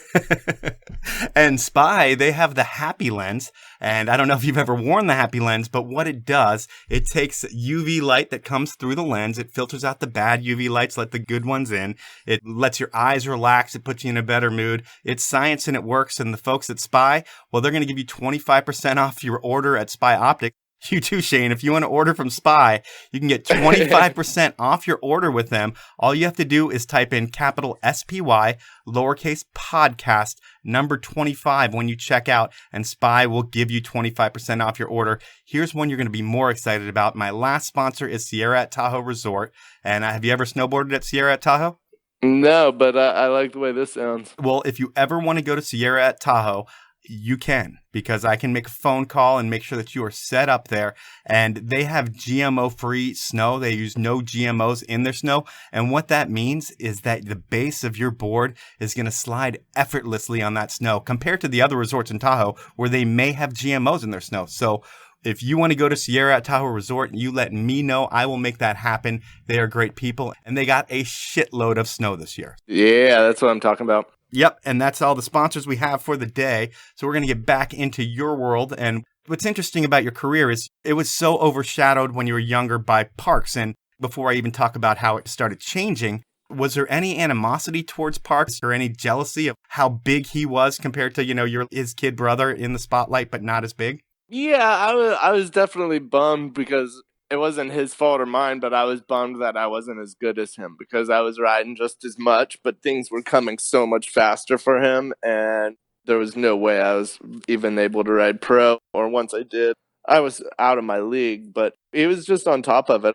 and Spy, they have the Happy Lens. And I don't know if you've ever worn the Happy Lens, but what it does, it takes UV light that comes through the lens. It filters out the bad UV lights, let the good ones in. It lets your eyes relax. It puts you in a better mood. It's science and it works. And the folks at Spy, well, they're going to give you 25% off your order at Spy Optics. You too, Shane. If you want to order from Spy, you can get 25% off your order with them. All you have to do is type in capital SPY, lowercase podcast, number 25 when you check out, and Spy will give you 25% off your order. Here's one you're going to be more excited about. My last sponsor is Sierra at Tahoe Resort. And have you ever snowboarded at Sierra at Tahoe? No, but I like the way this sounds. Well, if you ever want to go to Sierra at Tahoe, you can, because I can make a phone call and make sure that you are set up there. And they have GMO-free snow. They use no GMOs in their snow. And what that means is that the base of your board is going to slide effortlessly on that snow compared to the other resorts in Tahoe where they may have GMOs in their snow. So if you want to go to Sierra at Tahoe Resort, you let me know. I will make that happen. They are great people, and they got a shitload of snow this year. Yeah, that's what I'm talking about. Yep, and that's all the sponsors we have for the day. So we're going to get back into your world. And what's interesting about your career is it was so overshadowed when you were younger by Parks. And before I even talk about how it started changing, was there any animosity towards Parks or any jealousy of how big he was compared to, his kid brother in the spotlight, but not as big? Yeah, I was definitely bummed because it wasn't his fault or mine, but I was bummed that I wasn't as good as him because I was riding just as much, but things were coming so much faster for him, and there was no way I was even able to ride pro, or once I did, I was out of my league, but he was just on top of it.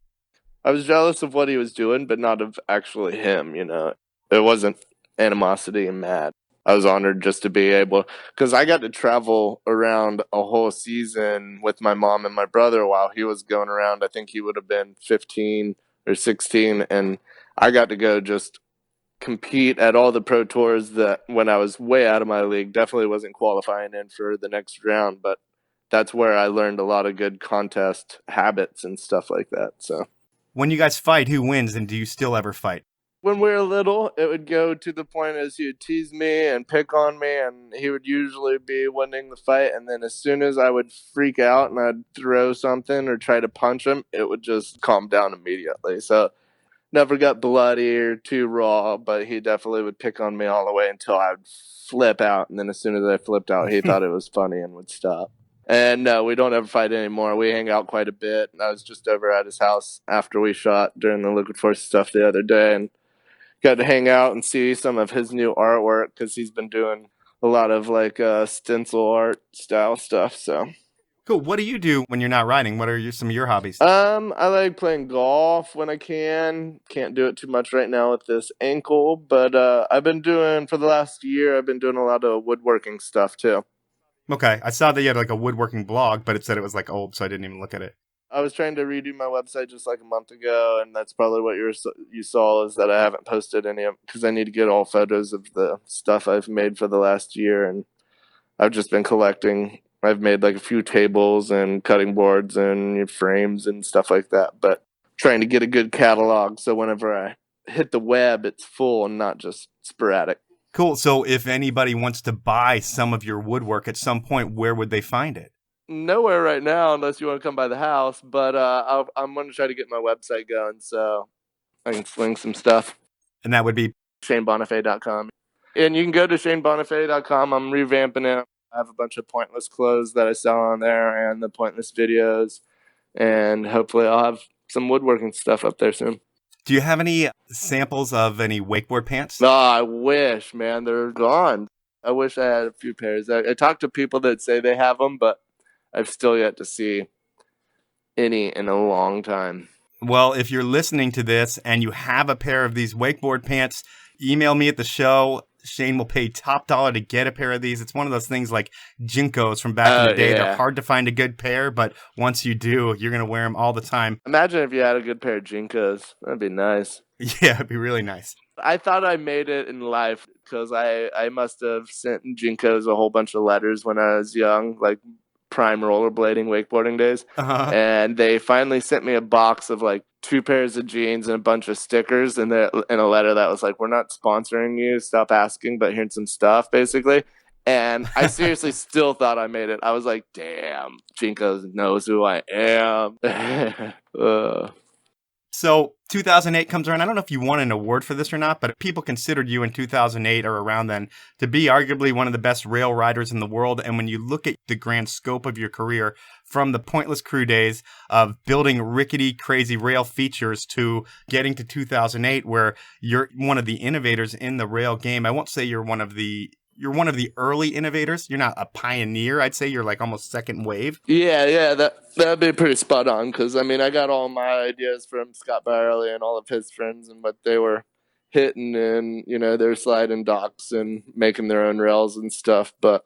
I was jealous of what he was doing, but not of actually him, It wasn't animosity and mad. I was honored just to be able, because I got to travel around a whole season with my mom and my brother while he was going around. I think he would have been 15 or 16, and I got to go just compete at all the pro tours that when I was way out of my league, definitely wasn't qualifying in for the next round, but that's where I learned a lot of good contest habits and stuff like that. So when you guys fight, who wins, and do you still ever fight? When we were little, it would go to the point as he would tease me and pick on me, and he would usually be winning the fight. And then as soon as I would freak out and I'd throw something or try to punch him, it would just calm down immediately. So never got bloody or too raw, but he definitely would pick on me all the way until I would flip out. And then as soon as I flipped out, he thought it was funny and would stop. And no, we don't ever fight anymore. We hang out quite a bit. I was just over at his house after we shot during the Liquid Force stuff the other day, and got to hang out and see some of his new artwork because he's been doing a lot of stencil art style stuff. So cool. What do you do when you're not riding? What are some of your hobbies? I like playing golf when I can. Can't do it too much right now with this ankle, but I've been doing for the last year. I've been doing a lot of woodworking stuff too. Okay, I saw that you had a woodworking blog, but it said it was old, so I didn't even look at it. I was trying to redo my website just a month ago, and that's probably what you saw is that I haven't posted any of because I need to get all photos of the stuff I've made for the last year, and I've just been collecting. I've made a few tables and cutting boards and frames and stuff like that, but trying to get a good catalog so whenever I hit the web, it's full and not just sporadic. Cool. So if anybody wants to buy some of your woodwork at some point, where would they find it? Nowhere right now unless you want to come by the house, but I'm going to try to get my website going so I can sling some stuff. And that would be ShaneBonifay.com. And you can go to ShaneBonifay.com. I'm revamping it. I have a bunch of pointless clothes that I sell on there and the pointless videos, and hopefully I'll have some woodworking stuff up there soon. Do you have any samples of any wakeboard pants? No, I wish, man. They're gone. I wish I had a few pairs. I talked to people that say they have them, but I've still yet to see any in a long time. Well, if you're listening to this and you have a pair of these wakeboard pants, email me at the show. Shane will pay top dollar to get a pair of these. It's one of those things like Jinkos from back in the day. Yeah. They're hard to find a good pair, but once you do, you're going to wear them all the time. Imagine if you had a good pair of Jinkos. That'd be nice. Yeah, it'd be really nice. I thought I made it in life because I must have sent Jinkos a whole bunch of letters when I was young, prime rollerblading, wakeboarding days. Uh-huh. And they finally sent me a box of 2 pairs of jeans and a bunch of stickers and a letter that was like, "We're not sponsoring you, stop asking, but here's some stuff," basically. And I seriously still thought I made it. I was like, damn, Jinko knows who I am. So 2008 comes around. I don't know if you won an award for this or not, but people considered you in 2008 or around then to be arguably one of the best rail riders in the world. And when you look at the grand scope of your career, from the Pointless Crew days of building rickety, crazy rail features to getting to 2008, where you're one of the innovators in the rail game. I won't say you're one of the early innovators. You're not a pioneer. I'd say you're like almost second wave. Yeah, that'd be pretty spot on. Because I mean, I got all my ideas from Scott Byerly and all of his friends and what they were hitting, and they're sliding docks and making their own rails and stuff. But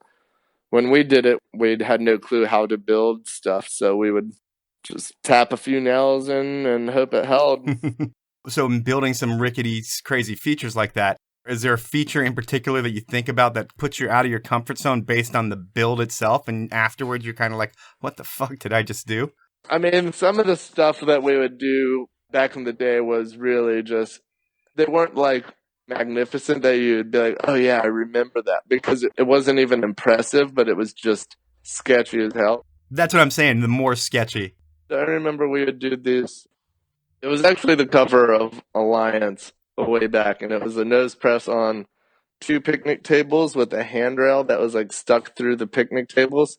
when we did it, we had no clue how to build stuff, so we would just tap a few nails in and hope it held. So in building some rickety, crazy features like that, is there a feature in particular that you think about that puts you out of your comfort zone based on the build itself, and afterwards you're kind of like, what the fuck did I just do? I mean, some of the stuff that we would do back in the day was really just, they weren't like magnificent that you'd be like, oh yeah, I remember that, because it wasn't even impressive, but it was just sketchy as hell. That's what I'm saying, the more sketchy. I remember we would do this. It was actually the cover of Alliance way back, and it was a nose press on 2 picnic tables with a handrail that was like stuck through the picnic tables.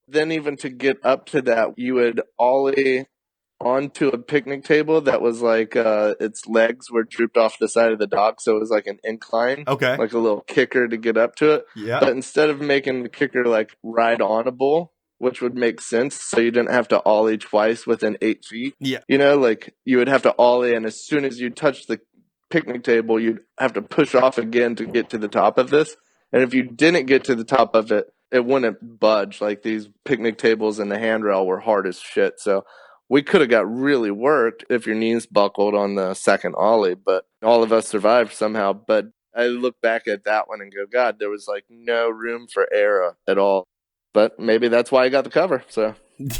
Then even to get up to that, you would ollie onto a picnic table that was like its legs were drooped off the side of the dock, so it was like an incline, okay, like a little kicker to get up to it. Yeah. But instead of making the kicker like ride-onable, which would make sense, so you didn't have to ollie twice within 8 feet. Yeah. Like you would have to ollie, and as soon as you touch the picnic table, you'd have to push off again to get to the top of this. And if you didn't get to the top of it, it wouldn't budge. Like these picnic tables and the handrail were hard as shit. So we could have got really worked if your knees buckled on the second ollie, but all of us survived somehow. But I look back at that one and go, God, there was like no room for error at all. But maybe that's why I got the cover. So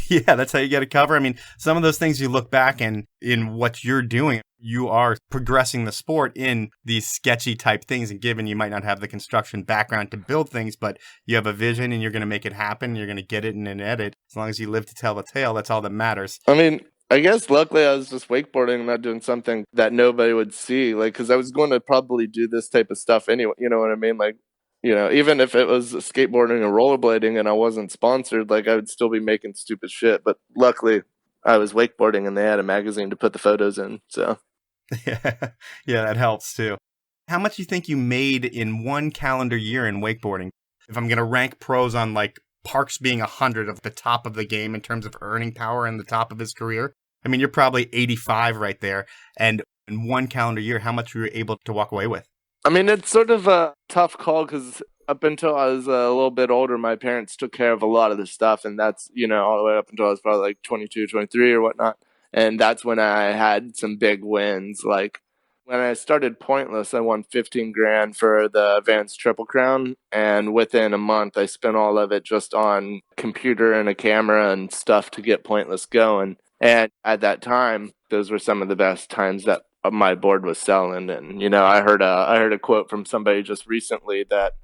yeah, that's how you get a cover. I mean, some of those things you look back and in what you're doing, you are progressing the sport in these sketchy type things. And given you might not have the construction background to build things, but you have a vision and you're going to make it happen. You're going to get it in an edit. As long as you live to tell the tale, that's all that matters. I mean, I guess luckily I was just wakeboarding and not doing something that nobody would see. Like, because I was going to probably do this type of stuff anyway. You know what I mean? Like, even if it was skateboarding or rollerblading and I wasn't sponsored, like I would still be making stupid shit. But luckily I was wakeboarding and they had a magazine to put the photos in. So yeah, that helps too. How much do you think you made in one calendar year in wakeboarding? If I'm going to rank pros on like Parks being 100 of the top of the game in terms of earning power and the top of his career, I mean, you're probably 85 right there. And in one calendar year, how much were you able to walk away with? I mean, it's sort of a tough call because up until I was a little bit older, my parents took care of a lot of the stuff. And that's, all the way up until I was probably like 22, 23 or whatnot. And that's when I had some big wins. Like when I started Pointless, I won 15 grand for the Advanced Triple Crown. And within a month, I spent all of it just on computer and a camera and stuff to get Pointless going. And at that time, those were some of the best times that my board was selling. And I heard a quote from somebody just recently that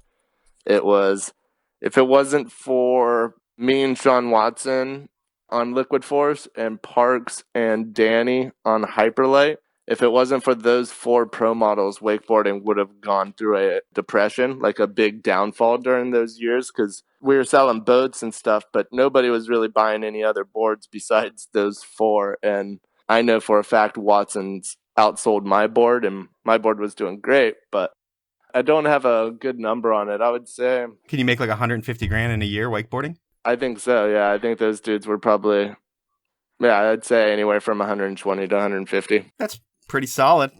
it was, if it wasn't for me and Sean Watson on Liquid Force and Parks and Danny on Hyperlight, if it wasn't for those 4 pro models, wakeboarding would have gone through a depression, like a big downfall during those years, because we were selling boats and stuff, but nobody was really buying any other boards besides those 4. And I know for a fact Watson's outsold my board, and my board was doing great, but I don't have a good number on it. I would say, can you make like 150 grand in a year wakeboarding? I think so. Yeah, I think those dudes were probably, I'd say anywhere from 120 to 150. That's pretty solid.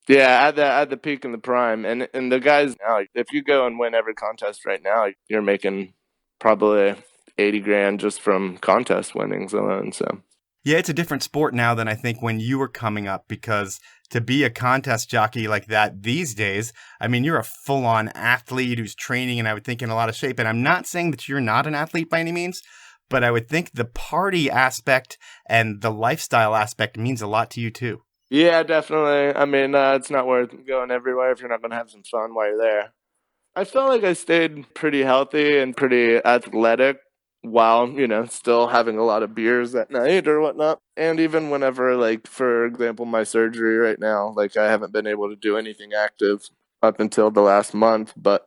Yeah, at the peak and the prime, and the guys now, if you go and win every contest right now, you're making probably 80 grand just from contest winnings alone. So yeah, it's a different sport now than I think when you were coming up, because to be a contest jockey like that these days, I mean, you're a full-on athlete who's training, and I would think in a lot of shape. And I'm not saying that you're not an athlete by any means, but I would think the party aspect and the lifestyle aspect means a lot to you too. Yeah, definitely. I mean, it's not worth going everywhere if you're not going to have some fun while you're there. I felt like I stayed pretty healthy and pretty athletic while, still having a lot of beers at night or whatnot. And even whenever, like, for example, my surgery right now, like, I haven't been able to do anything active up until the last month, but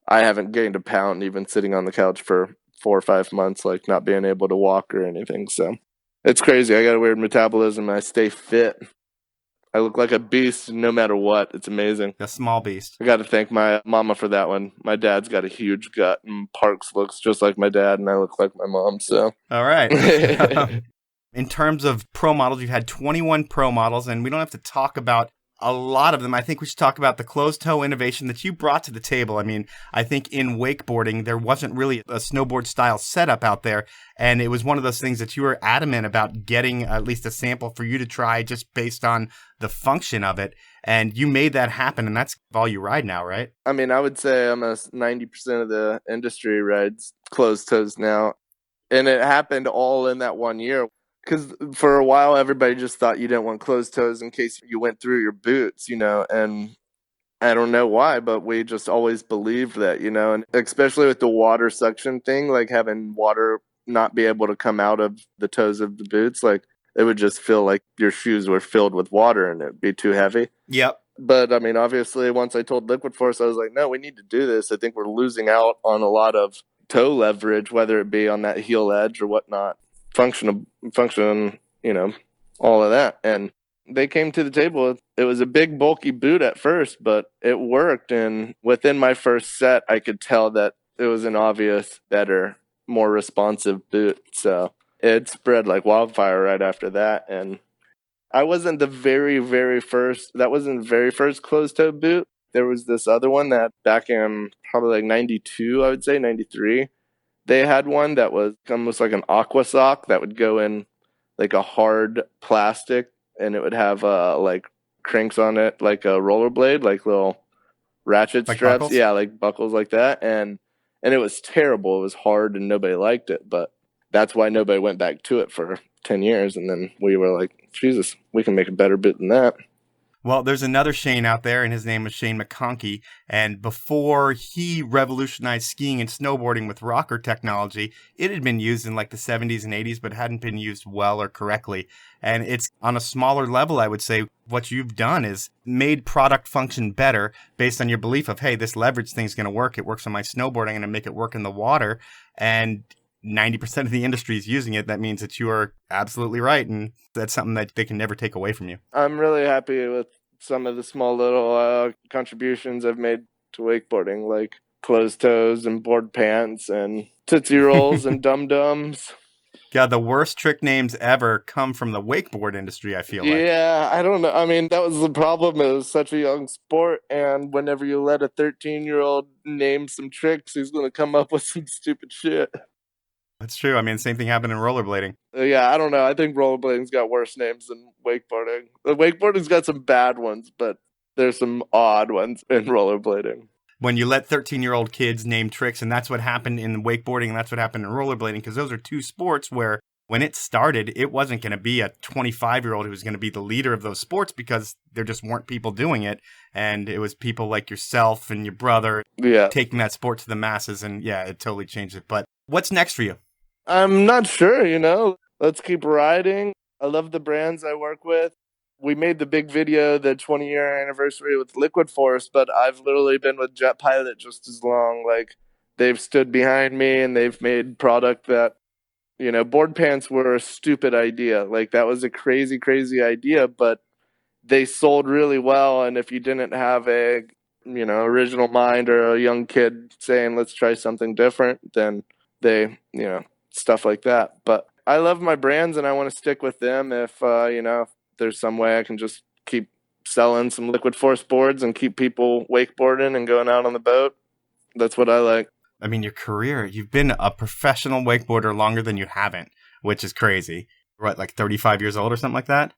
I haven't gained a pound even sitting on the couch for 4 or 5 months, like, not being able to walk or anything. So it's crazy. I got a weird metabolism. I stay fit. I look like a beast no matter what. It's amazing. A small beast. I got to thank my mama for that one. My dad's got a huge gut, and Parks looks just like my dad, and I look like my mom. So, all right. In terms of pro models, you've had 21 pro models, and we don't have to talk about a lot of them. I think we should talk about the closed toe innovation that you brought to the table. I mean, I think in wakeboarding, there wasn't really a snowboard style setup out there. And it was one of those things that you were adamant about getting at least a sample for you to try just based on the function of it. And you made that happen. And that's all you ride now, right? I mean, I would say almost 90% of the industry rides closed toes now. And it happened all in that 1 year. Because for a while, everybody just thought you didn't want closed toes in case you went through your boots, and I don't know why, but we just always believed that, and especially with the water suction thing, like having water not be able to come out of the toes of the boots, like it would just feel like your shoes were filled with water and it'd be too heavy. Yep. But I mean, obviously, once I told Liquid Force, I was like, no, we need to do this. I think we're losing out on a lot of toe leverage, whether it be on that heel edge or whatnot. Function, all of that. And they came to the table. It was a big, bulky boot at first, but it worked. And within my first set, I could tell that it was an obvious, better, more responsive boot. So it spread like wildfire right after that. And I wasn't the very, very first. That wasn't the very first closed-toe boot. There was this other one that back in probably like 92, I would say, 93. They had one that was almost like an aqua sock that would go in like a hard plastic, and it would have like cranks on it, like a rollerblade, like little ratchet like straps. buckles? Yeah, like buckles like that. And it was terrible. It was hard and nobody liked it, but that's why nobody went back to it for 10 years. And then we were like, Jesus, we can make a better boot than that. Well, there's another Shane out there, and his name is Shane McConkey. And before he revolutionized skiing and snowboarding with rocker technology, it had been used in like the 70s and 80s, but hadn't been used well or correctly. And it's on a smaller level, I would say, what you've done is made product function better based on your belief of, hey, this leverage thing's going to work. It works on my snowboarding, and I make it work in the water. And 90% of the industry is using it. That means that you are absolutely right. And that's something that they can never take away from you. I'm really happy with some of the small little contributions I've made to wakeboarding, like closed toes and board pants and Tootsie Rolls and Dum Dums. God, the worst trick names ever come from the wakeboard industry, I feel like. Yeah, I don't know. I mean, that was the problem. It was such a young sport, and whenever you let a 13-year-old name some tricks, he's going to come up with some stupid shit. That's true. I mean, same thing happened in rollerblading. Yeah, I don't know. I think rollerblading's got worse names than wakeboarding. The wakeboarding's got some bad ones, but there's some odd ones in rollerblading. When you let 13-year-old kids name tricks, and that's what happened in wakeboarding, and that's what happened in rollerblading, because those are two sports where when it started, it wasn't going to be a 25-year-old who was going to be the leader of those sports because there just weren't people doing it. And it was people like yourself and your brother taking that sport to the masses. And yeah, it totally changed it. But what's next for you? I'm not sure, Let's keep riding. I love the brands I work with. We made the big video, the 20-year anniversary with Liquid Force, but I've literally been with Jet Pilot just as long. Like, they've stood behind me and they've made product that, board pants were a stupid idea. Like, that was a crazy, crazy idea, but they sold really well. And if you didn't have a, original mind or a young kid saying, let's try something different, then they, stuff like that. But I love my brands and I want to stick with them. If if there's some way I can just keep selling some Liquid Force boards and keep people wakeboarding and going out on the boat, that's what I like. I mean, your career, you've been a professional wakeboarder longer than you haven't, which is crazy. What, like 35 years old or something like that?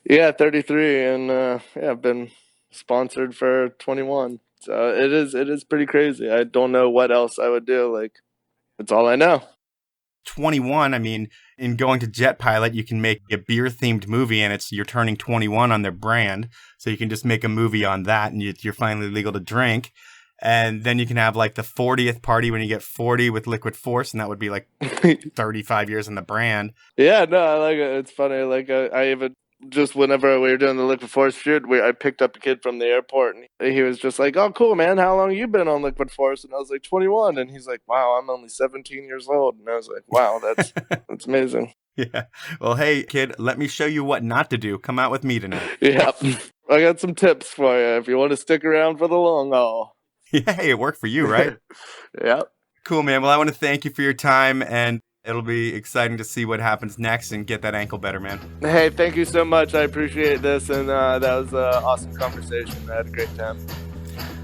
Yeah, 33, and I've been sponsored for 21. So it is pretty crazy. I don't know what else I would do. Like, it's all I know. 21, I mean, in going to Jet Pilot, you can make a beer-themed movie, and you're turning 21 on their brand. So you can just make a movie on that, and you're finally legal to drink. And then you can have like the 40th party when you get 40 with Liquid Force, and that would be like 35 years on the brand. Yeah, no, I like it. It's funny. Like I even just whenever we were doing the Liquid Force shoot, I picked up a kid from the airport, and he was just like, "Oh, cool, man. How long have you been on Liquid Force?" And I was like, 21. And he's like, "Wow, I'm only 17 years old." And I was like, "Wow, that's amazing." Yeah. Well, hey, kid, let me show you what not to do. Come out with me tonight. Yeah, I got some tips for you if you want to stick around for the long haul. Yeah, hey, it worked for you, right? Yeah. Cool, man. Well, I want to thank you for your time, and it'll be exciting to see what happens next and get that ankle better, man. Hey, thank you so much. I appreciate this, and that was an awesome conversation. I had a great time.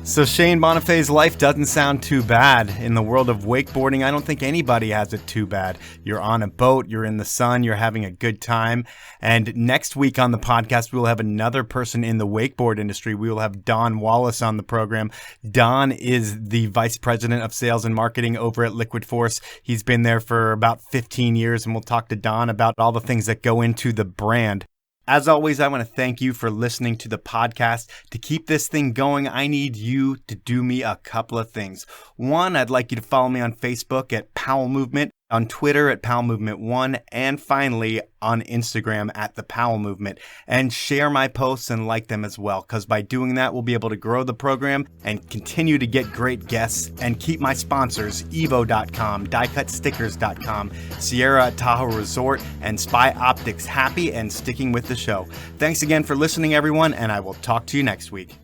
So Shane Bonifay's life doesn't sound too bad. In the world of wakeboarding, I don't think anybody has it too bad. You're on a boat, you're in the sun, you're having a good time. And next week on the podcast, we will have another person in the wakeboard industry. We will have Don Wallace on the program. Don is the vice president of sales and marketing over at Liquid Force. He's been there for about 15 years, and we'll talk to Don about all the things that go into the brand. As always, I want to thank you for listening to the podcast. To keep this thing going, I need you to do me a couple of things. One, I'd like you to follow me on Facebook at Powell Movement, on Twitter at Powell Movement 1, and finally on Instagram at The Powell Movement. And share my posts and like them as well, because by doing that, we'll be able to grow the program and continue to get great guests and keep my sponsors, Evo.com, DiecutStickers.com, Sierra Tahoe Resort, and Spy Optics happy and sticking with the show. Thanks again for listening, everyone, and I will talk to you next week.